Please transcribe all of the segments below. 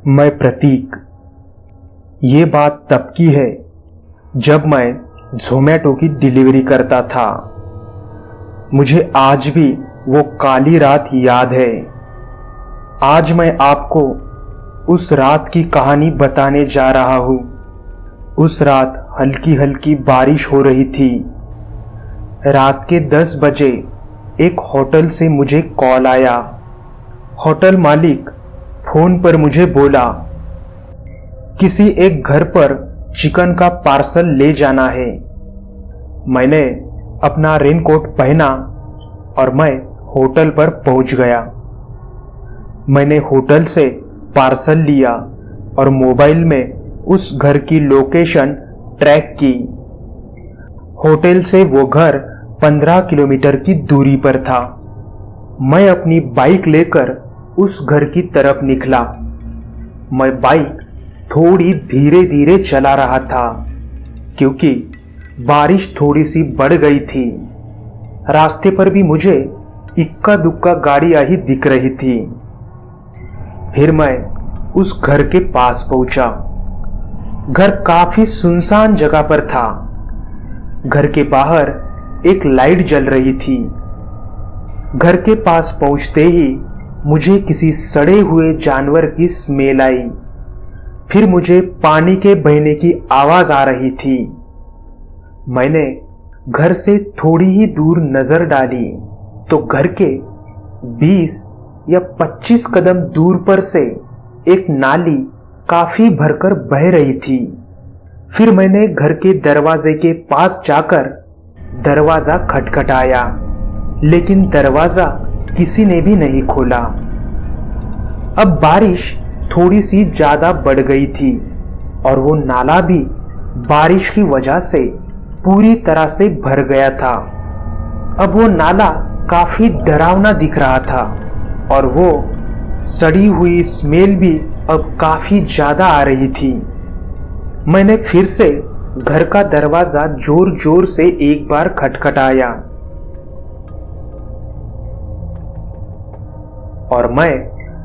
मैं प्रतीक। ये बात तब की है जब मैं ज़ोमैटो की डिलीवरी करता था। मुझे आज भी वो काली रात याद है। आज मैं आपको उस रात की कहानी बताने जा रहा हूँ। उस रात हल्की हल्की बारिश हो रही थी। रात के 10 बजे एक होटल से मुझे कॉल आया। होटल मालिक फोन पर मुझे बोला, किसी एक घर पर चिकन का पार्सल ले जाना है। मैंने अपना रेनकोट पहना और मैं होटल पर पहुंच गया। मैंने होटल से पार्सल लिया और मोबाइल में उस घर की लोकेशन ट्रैक की। होटल से वो घर 15 किलोमीटर की दूरी पर था। मैं अपनी बाइक लेकर उस घर की तरफ निकला। मैं बाइक थोड़ी धीरे धीरे चला रहा था क्योंकि बारिश थोड़ी सी बढ़ गई थी। रास्ते पर भी मुझे इक्का दुक्का गाड़ियां ही दिख रही थी। फिर मैं उस घर के पास पहुंचा। घर काफी सुनसान जगह पर था। घर के बाहर एक लाइट जल रही थी। घर के पास पहुंचते ही मुझे किसी सड़े हुए जानवर की स्मेल आई। फिर मुझे पानी के बहने की आवाज आ रही थी। मैंने घर से थोड़ी ही दूर नजर डाली तो घर के 20 या 25 कदम दूर पर से एक नाली काफी भरकर बह रही थी। फिर मैंने घर के दरवाजे के पास जाकर दरवाजा खटखटाया, लेकिन दरवाजा किसी ने भी नहीं खोला। अब बारिश थोड़ी सी ज्यादा बढ़ गई थी और वो नाला भी बारिश की वजह से पूरी तरह से भर गया था। अब वो नाला काफी डरावना दिख रहा था और वो सड़ी हुई स्मेल भी अब काफी ज्यादा आ रही थी। मैंने फिर से घर का दरवाजा जोर जोर से एक बार खटखटाया और मैं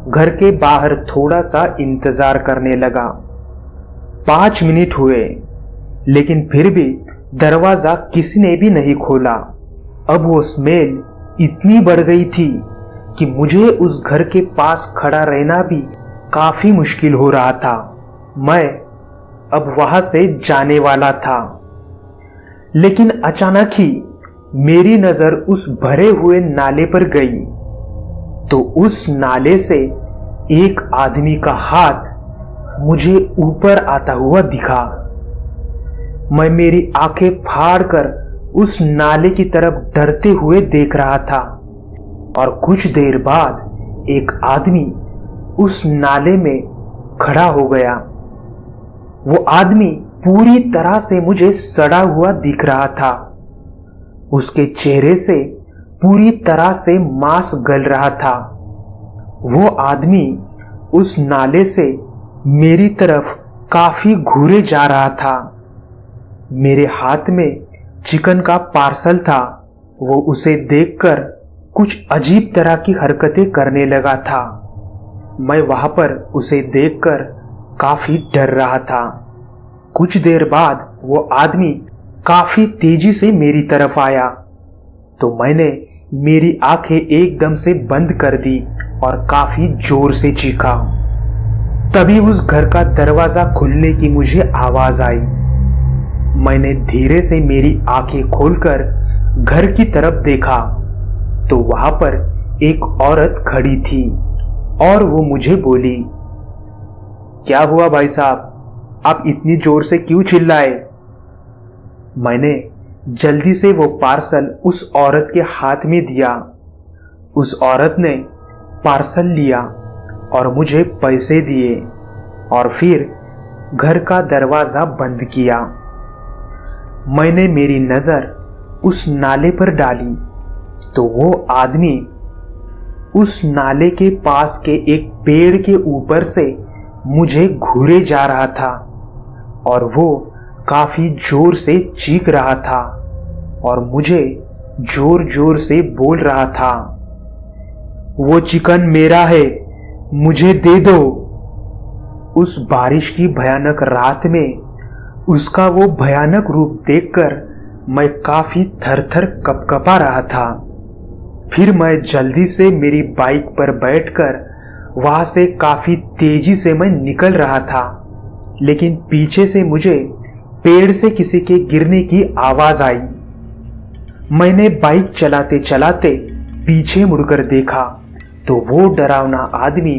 घर के बाहर थोड़ा सा इंतजार करने लगा। 5 मिनट हुए, लेकिन फिर भी दरवाजा किसी ने भी नहीं खोला। अब वो स्मेल इतनी बढ़ गई थी कि मुझे उस घर के पास खड़ा रहना भी काफी मुश्किल हो रहा था। मैं अब वहां से जाने वाला था, लेकिन अचानक ही मेरी नजर उस भरे हुए नाले पर गई तो उस नाले से एक आदमी का हाथ मुझे ऊपर आता हुआ दिखा। मैं मेरी आंखें फाड़कर उस नाले की तरफ डरते हुए देख रहा था और कुछ देर बाद एक आदमी उस नाले में खड़ा हो गया। वो आदमी पूरी तरह से मुझे सड़ा हुआ दिख रहा था। उसके चेहरे से पूरी तरह से मांस गल रहा था। वो आदमी उस नाले से मेरी तरफ काफी घूरे जा रहा था। मेरे हाथ में चिकन का पार्सल था। वो उसे देखकर कुछ अजीब तरह की हरकतें करने लगा था। मैं वहां पर उसे देखकर काफी डर रहा था। कुछ देर बाद वो आदमी काफी तेजी से मेरी तरफ आया तो मैंने मेरी आंखें एकदम से बंद कर दी और काफी जोर से चीखा। तभी उस घर का दरवाजा खुलने की मुझे आवाज आई। मैंने धीरे से मेरी आंखें खोलकर घर की तरफ देखा तो वहां पर एक औरत खड़ी थी और वो मुझे बोली, क्या हुआ भाई साहब, आप इतनी जोर से क्यों चिल्लाए? मैंने जल्दी से वो पार्सल उस औरत के हाथ में दिया। उस औरत ने पार्सल लिया और मुझे पैसे दिए और फिर घर का दरवाजा बंद किया। मैंने मेरी नजर उस नाले पर डाली तो वो आदमी उस नाले के पास के एक पेड़ के ऊपर से मुझे घूरे जा रहा था और वो काफी जोर से चीख रहा था और मुझे जोर जोर से बोल रहा था, वो चिकन मेरा है, मुझे दे दो। उस बारिश की भयानक रात में उसका वो भयानक रूप देखकर मैं काफी थर-थर कँपकँपा रहा था। फिर मैं जल्दी से मेरी बाइक पर बैठकर वहां से काफी तेजी से मैं निकल रहा था, लेकिन पीछे से मुझे पेड़ से किसी के गिरने की आवाज आई। मैंने बाइक चलाते चलाते पीछे मुड़कर देखा तो वो डरावना आदमी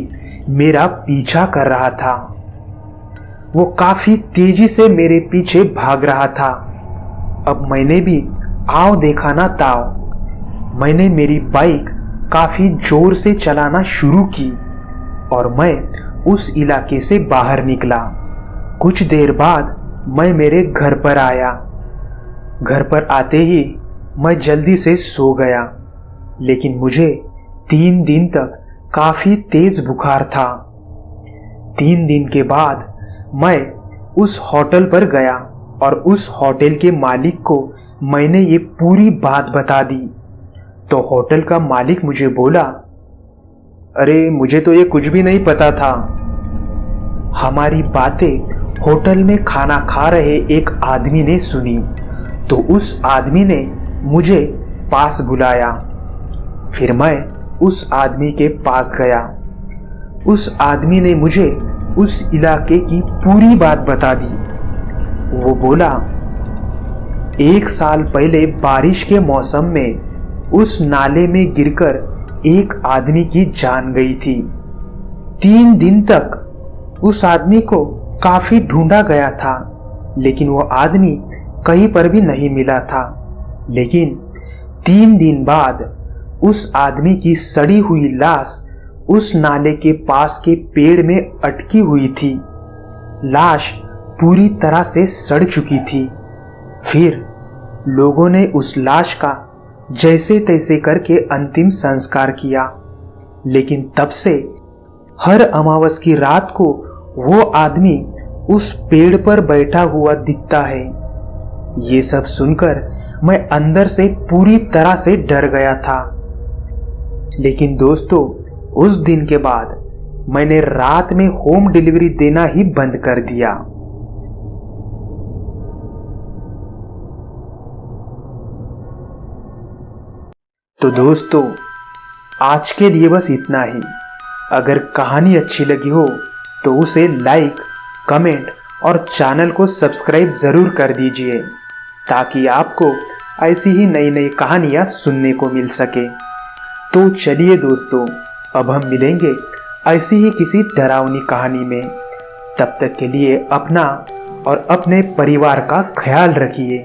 मेरा पीछा कर रहा था। वो काफी तेजी से मेरे पीछे भाग रहा था। अब मैंने भी आओ देखा ना ताओ, मैंने मेरी बाइक काफी जोर से चलाना शुरू की और मैं उस इलाके से बाहर निकला। कुछ देर बाद मैं मेरे घर पर आया। घर पर आते ही मैं जल्दी से सो गया, लेकिन मुझे 3 दिन तक काफी तेज बुखार था। 3 दिन के बाद मैं उस होटल पर गया और उस होटल के मालिक को मैंने ये पूरी बात बता दी। तो होटल का मालिक मुझे बोला, अरे मुझे तो ये कुछ भी नहीं पता था। हमारी बातें होटल में खाना खा रहे एक आदमी ने सुनी, तो उस आदमी ने मुझे पास बुलाया। फिर मैं उस आदमी के पास गया। उस आदमी ने मुझे उस इलाके की पूरी बात बता दी। वो बोला, 1 साल पहले बारिश के मौसम में उस नाले में गिरकर एक आदमी की जान गई थी। 3 दिन तक उस आदमी को काफी ढूंढा गया था, लेकिन वो आदमी कहीं पर भी नहीं मिला था। लेकिन 3 दिन बाद उस आदमी की सड़ी हुई लाश उस नाले के पास के पेड़ में अटकी हुई थी। लाश पूरी तरह से सड़ चुकी थी। फिर लोगों ने उस लाश का जैसे तैसे करके अंतिम संस्कार किया, लेकिन तब से हर अमावस की रात को वो आदमी उस पेड़ पर बैठा हुआ दिखता है। ये सब सुनकर मैं अंदर से पूरी तरह से डर गया था। लेकिन दोस्तों, उस दिन के बाद मैंने रात में होम डिलीवरी देना ही बंद कर दिया। तो दोस्तों, आज के लिए बस इतना ही। अगर कहानी अच्छी लगी हो तो उसे लाइक, कमेंट और चैनल को सब्सक्राइब ज़रूर कर दीजिए, ताकि आपको ऐसी ही नई नई कहानियाँ सुनने को मिल सके। तो चलिए दोस्तों, अब हम मिलेंगे ऐसी ही किसी डरावनी कहानी में। तब तक के लिए अपना और अपने परिवार का ख्याल रखिए।